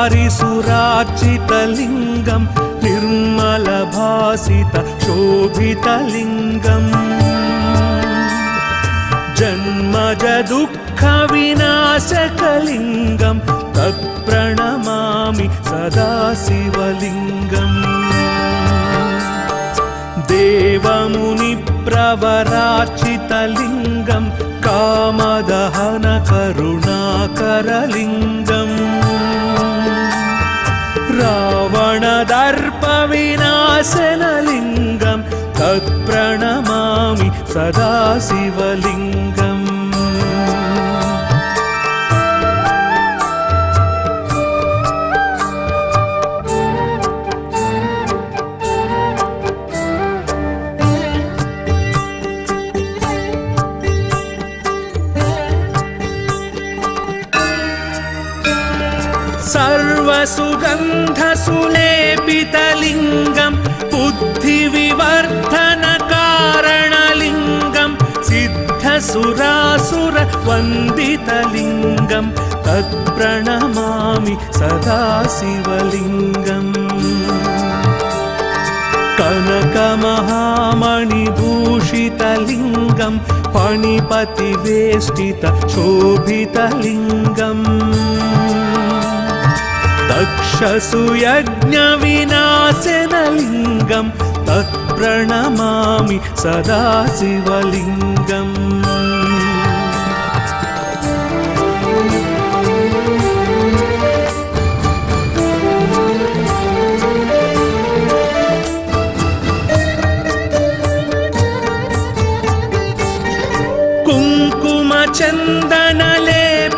त्रिपुरसुरार्चितलिङ्गं निर्मलभासित शोभितलिङ्गम् जन्मज दुःखविनाशकलिङ्गं तत्प्रणमामि सदा शिवलिङ्गम् देवमुनिप्रवरार्चितलिङ्गं कामदहन करुणाकरलिङ्गम् रावणदर्पविनाशनलिङ्गं तत्प्रणमामि सदा शिवलिङ्गम् सर्वसुगन्धसुलेपितलिङ्गं बुद्धिविवर्धनकारणलिङ्गं सिद्धसुरासुरवन्दितलिङ्गं तत्प्रणमामि सदा शिवलिङ्गम् कनकमहामणिभूषितलिङ्गं फणिपतिवेष्टित शोभितलिङ्गम् दक्षसुयज्ञविनाशनलिङ्गं तत्प्रणमामि सदा शिवलिङ्गम्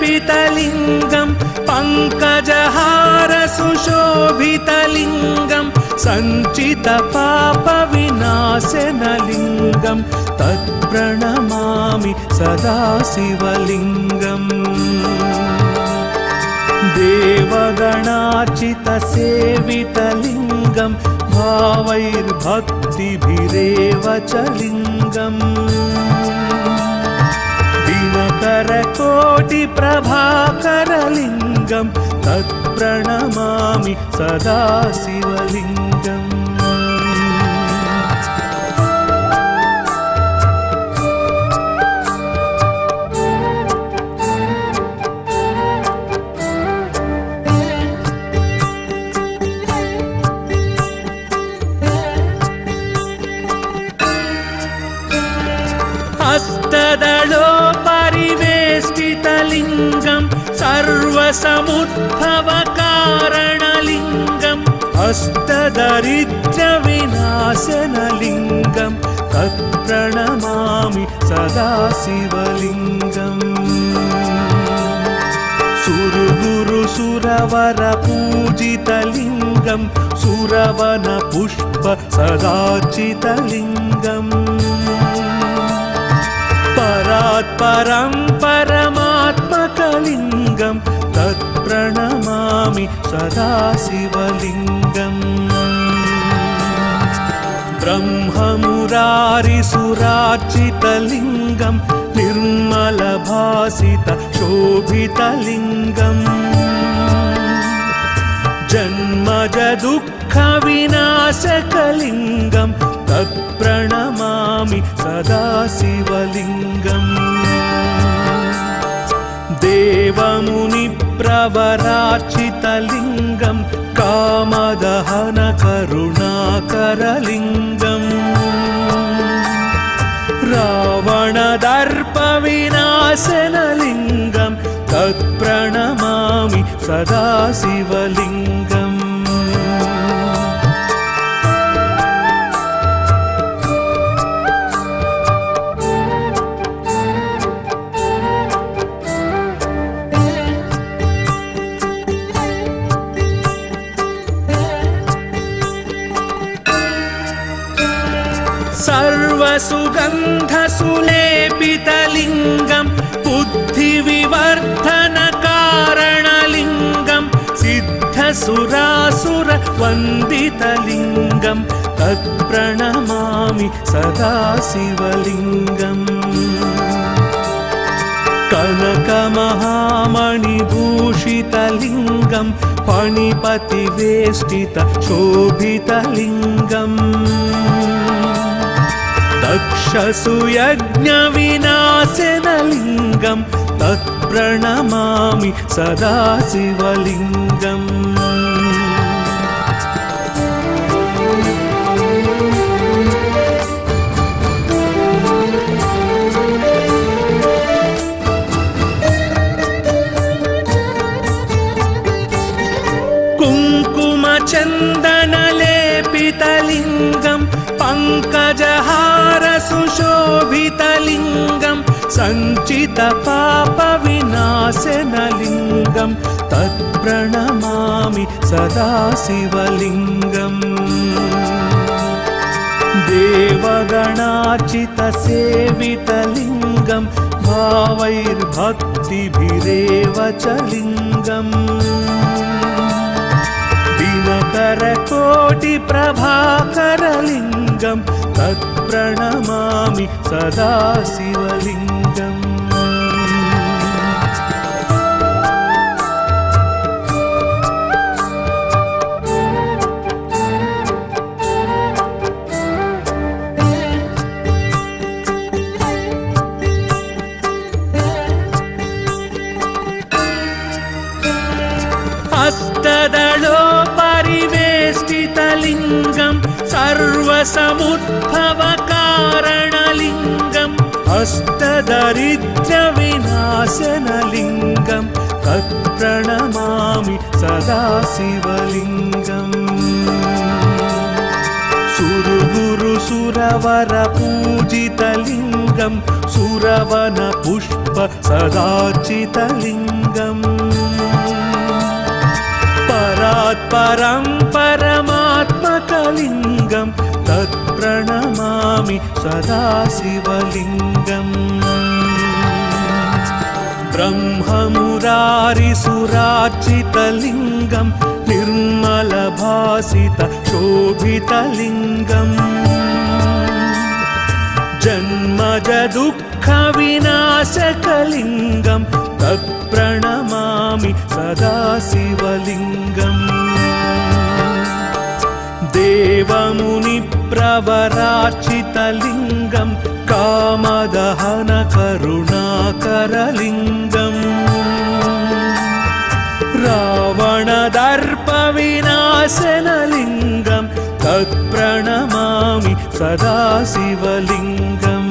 कुङ्कुमचन्दनलेपितलिङ्गं पङ्कजहारसुशोभितलिङ्गं सञ्चितपापविनाशनलिङ्गं तत्प्रणमामि सदा शिवलिङ्गम् देवगणार्चितसेवितलिङ्गं भावैर्भक्तिभिरेव च लिङ्गम् दिनकरकोटिप्रभाकरलिङ्गं तत्प्रणमामि सदा शिवलिङ्गम् हस्तदलोपरिवेष्टितलिङ्गं सर्वसमुद्भवकारणलिङ्गम् अष्टदरिद्रविनाशनलिङ्गं तत्प्रणमामि सदा शिवलिङ्गम् सुरगुरुसुरवरपूजितलिङ्गं सुरवनपुष्प सदार्चितलिङ्गम् परात्परं परमात्मकलिङ्गं तत्प्रणमामि सदा शिवलिङ्गम् ब्रह्ममुरारिसुरार्चितलिङ्गं निर्मलभासित शोभितलिङ्गम् जन्मज दुःखविनाशकलिङ्गं तत्प्रणमामि सदा शिवलिङ्गम् देवमुनिप्रवरार्चितलिङ्गं कामदहन करुणाकरलिङ्गम् रावणदर्पविनाशनलिङ्गं तत्प्रणमामि सदा शिवलिङ्गम् सर्वसुगन्धसुलेपितलिङ्गं बुद्धिविवर्धनकारणलिङ्गं सिद्धसुरासुरवन्दितलिङ्गं तत्प्रणमामि सदा शिवलिङ्गम् कनकमहामणिभूषितलिङ्गं फणिपतिवेष्टितशोभितलिङ्गम् दक्षसुयज्ञविनाशनलिङ्गं तत्प्रणमामि सदा शिवलिङ्गम् कुङ्कुमचन्दनलेपितलिङ्गं पङ्कजहारसुशोभितलिङ्गं सञ्चितपापविनाशनलिङ्गं तत्प्रणमामि सदा शिवलिङ्गम् देवगणार्चितसेवितलिङ्गं भावैर्भक्तिभिरेव च लिङ्गम् दिनकरकोटिप्रभाकरलिङ्गं तत्प्रणमामि सदा शिवलिङ्गम् अष्टदलोपरिवेष्टितलिङ्गं सर्वसमुद्भवकारणलिङ्गम् अष्टदरिद्रविनाशनलिङ्गं तत्प्रणमामि सदा शिवलिङ्गम् सुरगुरुसुरवरपूजितलिङ्गं सुरवनपुष्पसदार्चितलिङ्गम् परात्परं परमात्मकलिङ्गं तत्प्रणमामि सदा शिवलिङ्गम् ब्रह्ममुरारिसुरार्चितलिङ्गं निर्मलभासितशोभितलिङ्गम् जन्मजदुःखविनाशकलिङ्गं तत्प्रणमामि सदा शिवलिङ्गम् देवमुनिप्रवरार्चितलिङ्गं कामदहनकरुणाकरलिङ्गम् रावणदर्पविनाशनलिङ्गं तत्प्रणमामि सदा शिवलिङ्गम्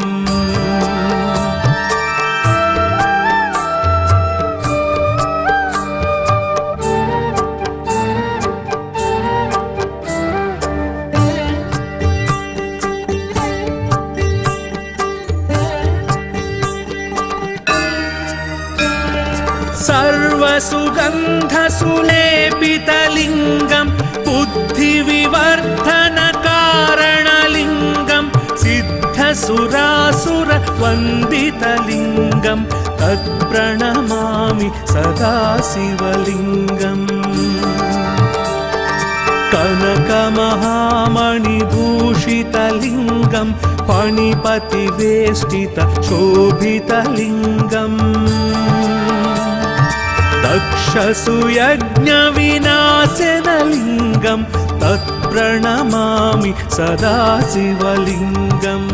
सर्वसुगन्धसुलेपितलिङ्गं बुद्धिविवर्धनकारणलिङ्गं सिद्धसुरासुरवन्दितलिङ्गं तत्प्रणमामि सदा शिवलिङ्गम् कनकमहामणिभूषितलिङ्गं फणिपतिवेष्टितशोभितलिङ्गम् दक्षसुयज्ञविनाशनलिङ्गं तत्प्रणमामि सदा शिवलिङ्गम्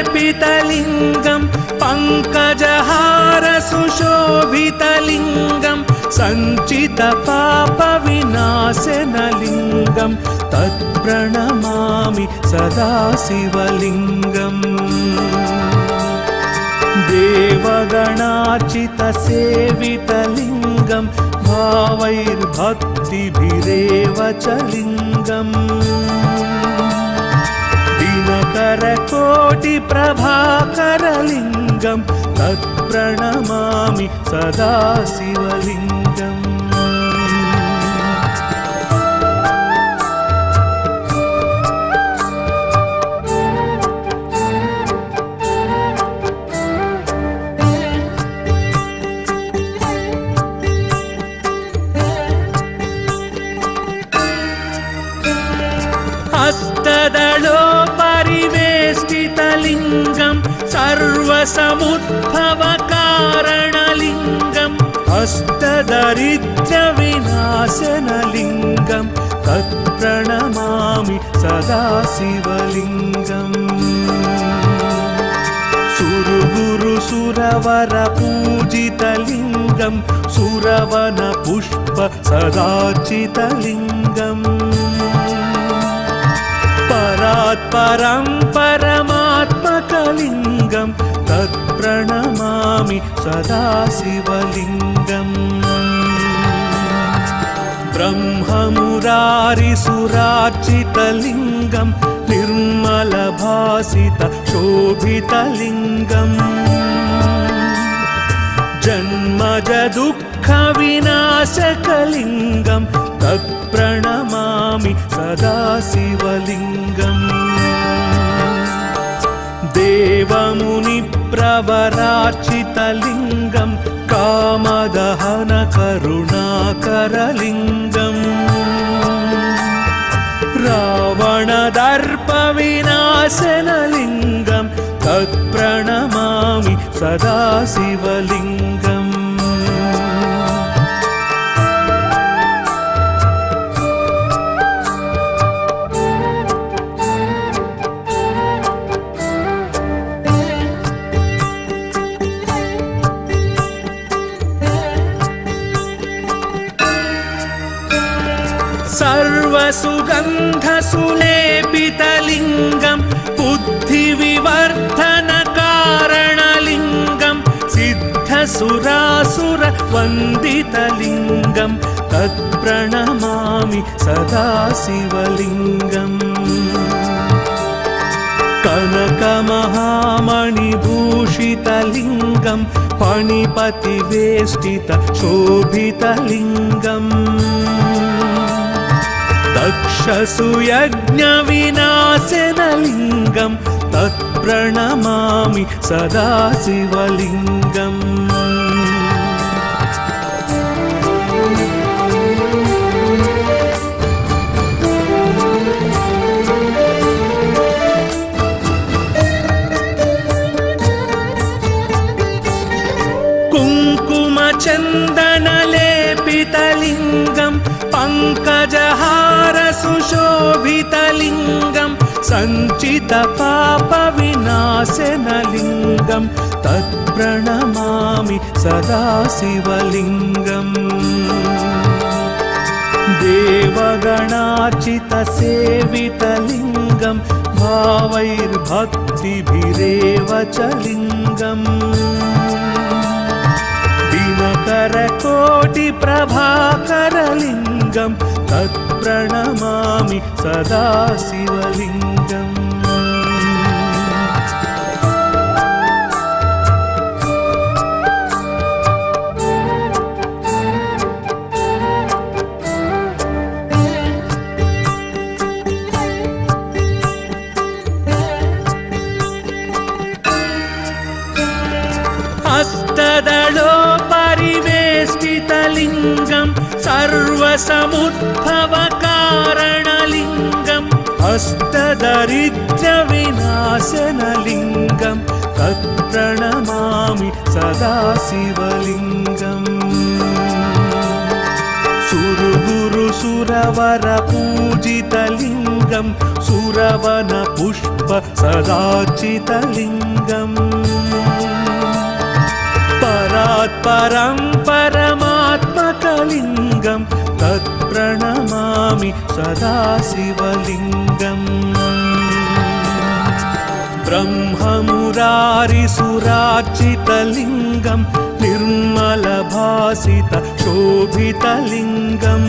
कुङ्कुमचन्दनलेपितलिङ्गं पङ्कजहारसुशोभितलिङ्गं सञ्चितपापविनाशनलिङ्गं तत्प्रणमामि सदा शिवलिङ्गम् देवगणार्चितसेवितलिङ्गं भावैर्भक्तिभिरेव च लिङ्गम् दिनकरकोटिप्रभाकरलिङ्गं तत्प्रणमामि सदा शिवलिङ्गम् सर्वसमुद्भवकारणलिङ्गम् अष्टदरिद्रविनाशनलिङ्गं तत्प्रणमामि सदा शिवलिङ्गम् सुरगुरुसुरवरपूजितलिङ्गं सुरवनपुष्प सदाचितलिङ्गम् परात्परं परमात्मकलिङ्गं तत्प्रणमामि सदा शिवलिङ्गम् ब्रह्ममुरारिसुरार्चितलिङ्गं निर्मलभासित शोभितलिङ्गम् जन्मज दुःखविनाशकलिङ्गं तत्प्रणमामि सदा शिवलिङ्गम् देवमुनिप्रवरार्चितलिङ्गं कामदहनकरुणाकरलिङ्गम् रावणदर्पविनाशनलिङ्गं तत्प्रणमामि सदा शिवलिङ्गम् सर्वसुगन्धसुलेपितलिङ्गं बुद्धिविवर्धनकारणलिङ्गं सिद्धसुरासुरवन्दितलिङ्गं तत्प्रणमामि सदा शिवलिङ्गम् कनकमहामणिभूषितलिङ्गं फणिपतिवेष्टित शोभितलिङ्गम् दक्षसुयज्ञविनाशनलिङ्गं तत्प्रणमामि सदा शिवलिङ्गम् कुङ्कुमचन्दनलेपितलिङ्गं पङ्कजहारसुशोभितलिङ्गं सञ्चितपापविनाशनलिङ्गं तत्प्रणमामि सदा शिवलिङ्गम् देवगणार्चितसेवितलिङ्गं भावैर्भक्तिभिरेव च लिङ्गम् दिनकरकोटिप्रभाकरलिङ्गं तत्प्रणमामि सदा शिवलिङ्गम् हस्तदलोपरिवेष्टितलिङ्गं सर्वसमुद्भवकारणलिङ्गम् अष्टदरिद्रविनाशनलिङ्गं तत्प्रणमामि सदा शिवलिङ्गम् सुरगुरुसुरवरपूजितलिङ्गं सुरवनपुष्प सदाचितलिङ्गम् परात्परं परमात्मकलिङ्गं तत्प्रणमामि सदा शिवलिङ्गम् ब्रह्ममुरारिसुरार्चितलिङ्गं निर्मलभासित शोभितलिङ्गम्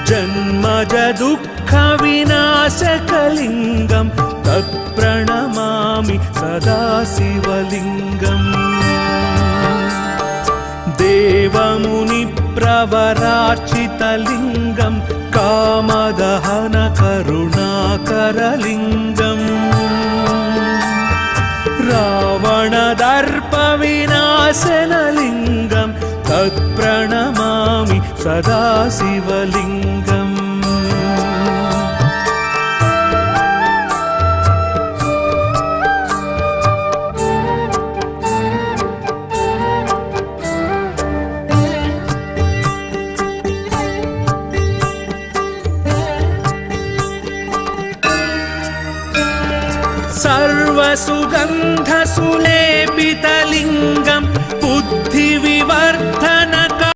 जन्मज दुःखविनाशकलिङ्गं तत्प्रणमामि सदा शिवलिङ्गम् देवमुनिप्रवरार्चितलिङ्गं कामदहनकरुणाकरलिङ्गम् रावणदर्पविनाशनलिङ्गं तत्प्रणमामि सदा शिवलिङ्गम् सुगन्धसुलेपनम्